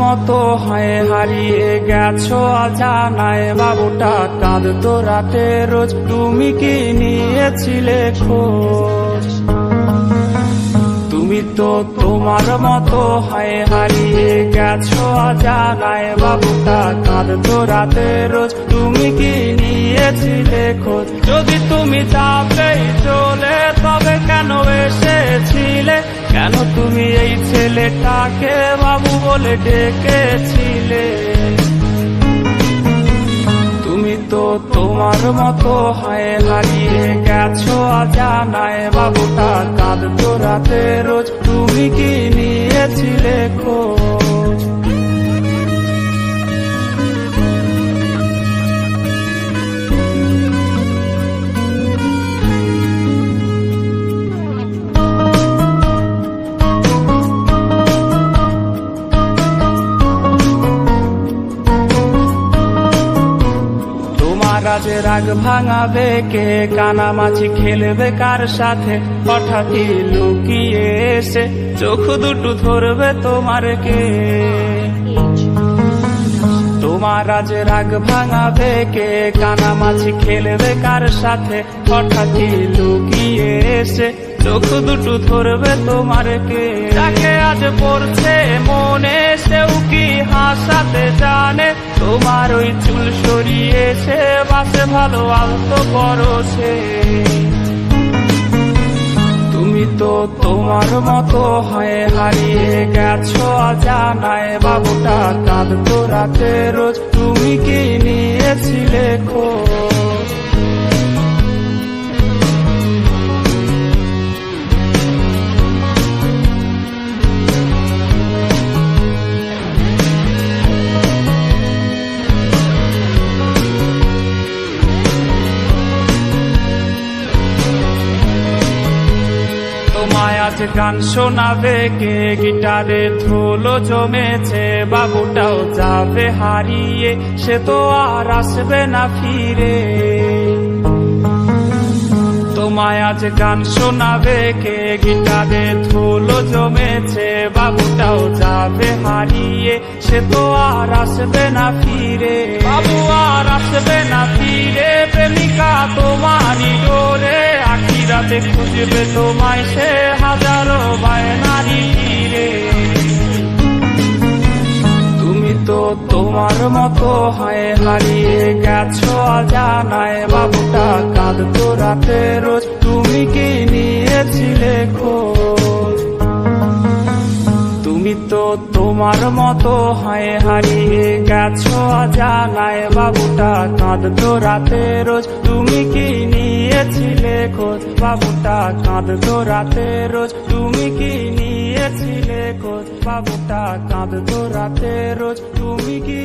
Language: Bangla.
মতো হয়ে হারিয়ে গেছো অজানায়, বাবুটা কাঁদতো রাতে রোজ, তুমি কি নিয়েছিলে খোঁজ? তুমি তো তোমার মতো হয়ে হারিয়ে গেছো অজানায়, বাবুটা কাঁদতো রাতে রোজ, তুমি কি নিয়েছিলে খোঁজ? যদি তুমি যাবেই চলে তবে কেন এসেছিলে? কেন তুমি এই ছেলেটাকে বাবু বলে ডেকেছিলে? তুমি তো তোমার মতো হয়ে হারিয়ে গেছো অজানায়, বাবুটা কাঁদতো রাতে রোজ, তুমি কি নিয়েছিলে খোঁজ? আজ রাগ ভাঙাবে কে? কানামাছি খেলবে কার সাথে? হঠাৎই লুকিয়ে এসে চোখ দুটো ধরবে তোমার কে? তোমার আজ রাগ ভাঙাবে কে? কানামাছি খেলবে কার সাথে? হঠাৎই লুকিয়ে এসে চোখ দুটো ধরবে তোমার কে? যাকে আজ পড়ছে মনে সেও কি হাসাতে জানে? তোমার ওই চুল সরিয়েছে বাসে ভালো আলতো পরছে। তুমি তো তোমার মতো হয়ে হারিয়ে গেছো অজানায়, বাবুটা কাঁদতো রাতে রোজ, তুমি কি নিয়েছিলে খোঁজ? তোমায় আজ গান শোনাবে কে? গিটারে ধুলো জমেছে, বাবুটাও যাবে হারিয়ে, সে তো আর আসবে না ফিরে। তোমায় আজ গান শোনাবে কে? গিটারে ধুলো জমেছে, বাবুটাও যাবে হারিয়ে, সে তো আর আসবে না ফিরে। বাবু আর আসবে না ফিরে, প্রেমিকা তোমারই ডোরে, আখিরাতে খুঁজবে তোমায় সে হাজারো বায়নারি তীরে। তুমি তো তোমার মতো হয়ে হারিয়ে গেছো অজানায়, বাবুটা কাঁদতো রাতে রোজ, তুমি কি নিয়েছিলে খোঁজ? তুমি তো তোমার মতো হয়ে হারিয়ে গেছো অজানায়, বাবুটা কাঁদতো রাতে রোজ, তুমি কি নিয়েছিলে খোঁজ? বাবুটা কাঁদতো রাতে রোজ, তুমি কি নিয়েছিলে খোঁজ? বাবুটা কাঁদতো রাতে রোজ, তুমি কি